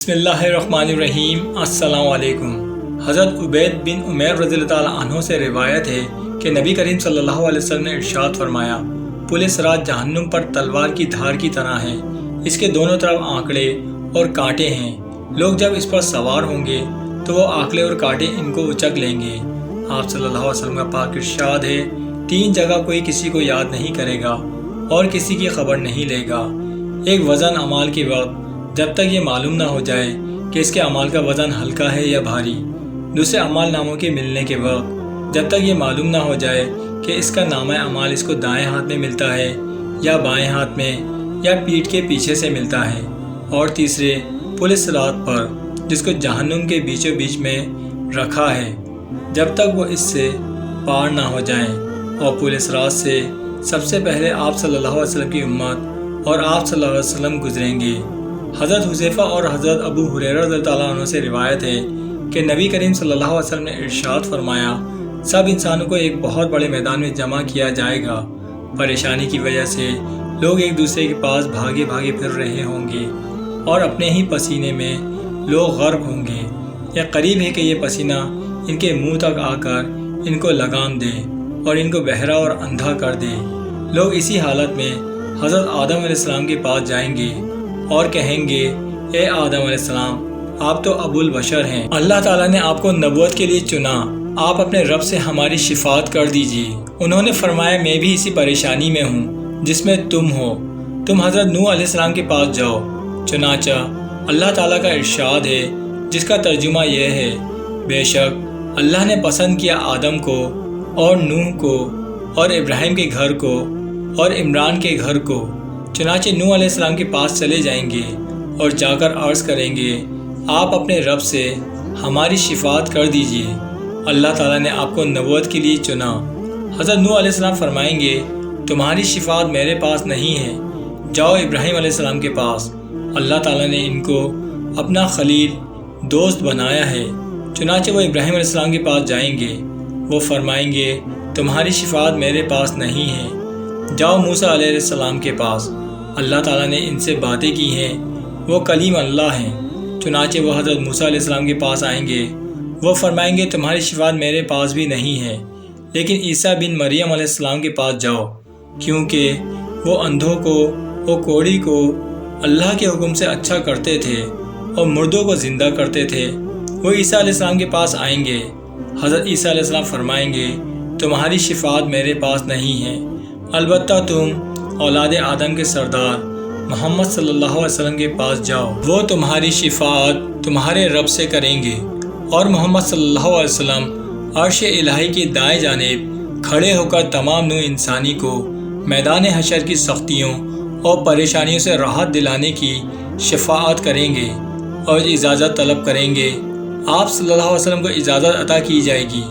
بسم اللہ الرحمن الرحیم۔ السلام علیکم۔ حضرت عبید بن عمیر رضی اللہ تعالیٰ عنہ سے روایت ہے کہ نبی کریم صلی اللہ علیہ وسلم نے ارشاد فرمایا، پل صراط جہنم پر تلوار کی دھار کی طرح ہے، اس کے دونوں طرف آنکڑے اور کانٹے ہیں، لوگ جب اس پر سوار ہوں گے تو وہ آنکڑے اور کانٹے ان کو اچک لیں گے۔ آپ صلی اللہ علیہ وسلم کا پاک ارشاد ہے، 3 جگہ کوئی کسی کو یاد نہیں کرے گا اور کسی کی خبر نہیں لے گا۔ ایک وزن اعمال کے وقت جب تک یہ معلوم نہ ہو جائے کہ اس کے اعمال کا وزن ہلکا ہے یا بھاری۔ دوسرے اعمال ناموں کے ملنے کے وقت جب تک یہ معلوم نہ ہو جائے کہ اس کا نامہ اعمال اس کو دائیں ہاتھ میں ملتا ہے یا بائیں ہاتھ میں یا پیٹھ کے پیچھے سے ملتا ہے۔ اور تیسرے پل صراط پر جس کو جہنم کے بیچوں بیچ میں رکھا ہے جب تک وہ اس سے پار نہ ہو جائیں۔ اور پل صراط سے سب سے پہلے آپ صلی اللہ علیہ وسلم کی امت اور آپ صلی اللہ علیہ وسلم گزریں گے۔ حضرت حذیفہ اور حضرت ابو ہریرہ رضی اللہ عنہ سے روایت ہے کہ نبی کریم صلی اللہ علیہ وسلم نے ارشاد فرمایا، سب انسانوں کو ایک بہت بڑے میدان میں جمع کیا جائے گا۔ پریشانی کی وجہ سے لوگ ایک دوسرے کے پاس بھاگے بھاگے پھر رہے ہوں گے اور اپنے ہی پسینے میں لوگ غرق ہوں گے۔ یہ قریب ہے کہ یہ پسینہ ان کے منہ تک آ کر ان کو لگام دے اور ان کو بہرا اور اندھا کر دے۔ لوگ اسی حالت میں حضرت آدم علیہ السلام کے پاس جائیں گے اور کہیں گے، اے آدم علیہ السلام، آپ تو ابو البشر ہیں، اللہ تعالیٰ نے آپ کو نبوت کے لیے چنا، آپ اپنے رب سے ہماری شفاعت کر دیجیے۔ انہوں نے فرمایا، میں بھی اسی پریشانی میں ہوں جس میں تم ہو، تم حضرت نوح علیہ السلام کے پاس جاؤ۔ چنانچہ اللہ تعالیٰ کا ارشاد ہے جس کا ترجمہ یہ ہے، بے شک اللہ نے پسند کیا آدم کو اور نوح کو اور ابراہیم کے گھر کو اور عمران کے گھر کو۔ چنانچہ نوح علیہ السلام کے پاس چلے جائیں گے اور جا کر عرض کریں گے، آپ اپنے رب سے ہماری شفاعت کر دیجیے، اللہ تعالیٰ نے آپ کو نبوت کے لیے چنا۔ حضرت نوح علیہ السلام فرمائیں گے، تمہاری شفاعت میرے پاس نہیں ہے، جاؤ ابراہیم علیہ السلام کے پاس، اللہ تعالیٰ نے ان کو اپنا خلیل دوست بنایا ہے۔ چنانچہ وہ ابراہیم علیہ السلام کے پاس جائیں گے، وہ فرمائیں گے، تمہاری شفاعت میرے پاس نہیں ہے، جاؤ موسیٰ علیہ السلام کے پاس، اللہ تعالیٰ نے ان سے باتیں کی ہیں، وہ کلیم اللہ ہیں۔ چنانچہ وہ حضرت موسیٰ علیہ السلام کے پاس آئیں گے، وہ فرمائیں گے، تمہاری شفاعت میرے پاس بھی نہیں ہے، لیکن عیسیٰ بن مریم علیہ السلام کے پاس جاؤ، کیونکہ وہ اندھوں کو اور کوڑی کو اللہ کے حکم سے اچھا کرتے تھے اور مردوں کو زندہ کرتے تھے۔ وہ عیسیٰ علیہ السلام کے پاس آئیں گے، حضرت عیسیٰ علیہ السلام فرمائیں گے، تمہاری شفاعت میرے پاس نہیں ہے، البتہ تم اولاد آدم کے سردار محمد صلی اللہ علیہ وسلم کے پاس جاؤ، وہ تمہاری شفاعت تمہارے رب سے کریں گے۔ اور محمد صلی اللہ علیہ وسلم عرش الہی کی دائیں جانب کھڑے ہو کر تمام نوع انسانی کو میدان حشر کی سختیوں اور پریشانیوں سے راحت دلانے کی شفاعت کریں گے اور اجازت طلب کریں گے۔ آپ صلی اللہ علیہ وسلم کو اجازت عطا کی جائے گی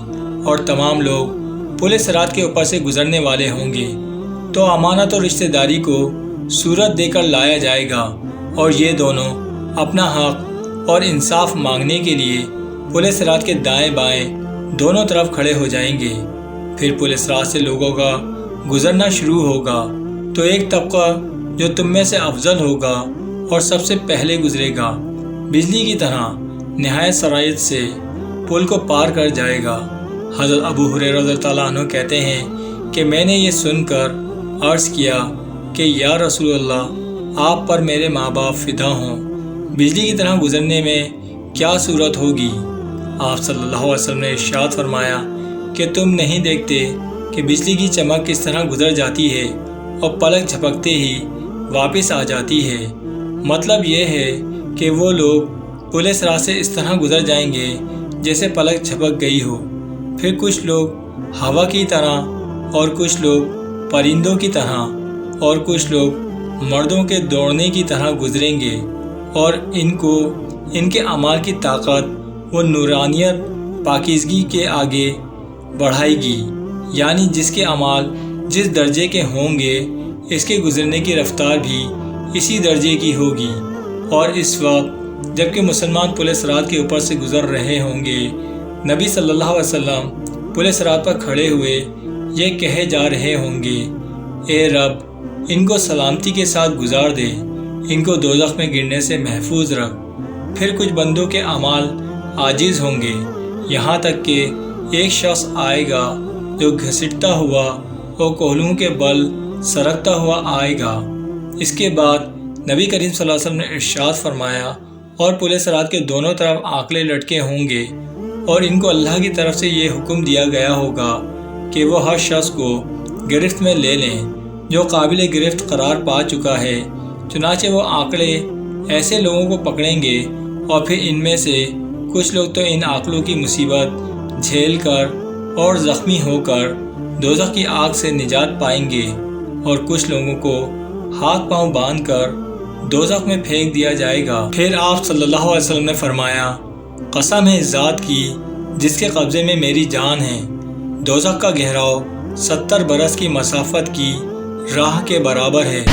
اور تمام لوگ پل صراط کے اوپر سے گزرنے والے ہوں گے، تو امانت اور رشتہ داری کو صورت دے کر لایا جائے گا اور یہ دونوں اپنا حق اور انصاف مانگنے کے لیے پل صراط کے دائیں بائیں دونوں طرف کھڑے ہو جائیں گے۔ پھر پل صراط سے لوگوں کا گزرنا شروع ہوگا، تو ایک طبقہ جو تم میں سے افضل ہوگا اور سب سے پہلے گزرے گا، بجلی کی طرح نہایت سرعت سے پل کو پار کر جائے گا۔ حضرت ابو ہریرہ رضی اللہ عنہ کہتے ہیں کہ میں نے یہ سن کر عرض کیا کہ یا رسول اللہ، آپ پر میرے ماں باپ فدا ہوں، بجلی کی طرح گزرنے میں کیا صورت ہوگی؟ آپ صلی اللہ علیہ وسلم نے ارشاد فرمایا کہ تم نہیں دیکھتے کہ بجلی کی چمک کس طرح گزر جاتی ہے اور پلک جھپکتے ہی واپس آ جاتی ہے۔ مطلب یہ ہے کہ وہ لوگ پل صراط سے اس طرح گزر جائیں گے جیسے پلک جھپک گئی ہو، پھر کچھ لوگ ہوا کی طرح اور کچھ لوگ پرندوں کی طرح اور کچھ لوگ مردوں کے دوڑنے کی طرح گزریں گے، اور ان کے اعمال کی طاقت و نورانیت پاکیزگی کے آگے بڑھائے گی، یعنی جس کے اعمال جس درجے کے ہوں گے اس کے گزرنے کی رفتار بھی اسی درجے کی ہوگی۔ اور اس وقت جب کہ مسلمان پل صراط کے اوپر سے گزر رہے ہوں گے، نبی صلی اللہ علیہ وسلم پل صراط پر کھڑے ہوئے یہ کہے جا رہے ہوں گے، اے رب، ان کو سلامتی کے ساتھ گزار دے، ان کو دوزخ میں گرنے سے محفوظ رکھ۔ پھر کچھ بندوں کے اعمال عاجز ہوں گے، یہاں تک کہ ایک شخص آئے گا جو گھسٹتا ہوا اور کوہلوں کے بل سرکتا ہوا آئے گا۔ اس کے بعد نبی کریم صلی اللہ علیہ وسلم نے ارشاد فرمایا، اور پل صراط کے دونوں طرف آنکڑے لٹکے ہوں گے، اور ان کو اللہ کی طرف سے یہ حکم دیا گیا ہوگا کہ وہ ہر شخص کو گرفت میں لے لیں جو قابل گرفت قرار پا چکا ہے۔ چنانچہ وہ آنکڑے ایسے لوگوں کو پکڑیں گے، اور پھر ان میں سے کچھ لوگ تو ان آنکڑوں کی مصیبت جھیل کر اور زخمی ہو کر دوزخ کی آگ سے نجات پائیں گے، اور کچھ لوگوں کو ہاتھ پاؤں باندھ کر دوزخ میں پھینک دیا جائے گا۔ پھر آپ صلی اللہ علیہ وسلم نے فرمایا، قسم ہے ذات کی جس کے قبضے میں میری جان ہے، دوزخ کا گہراؤ 70 برس کی مسافت کی راہ کے برابر ہے۔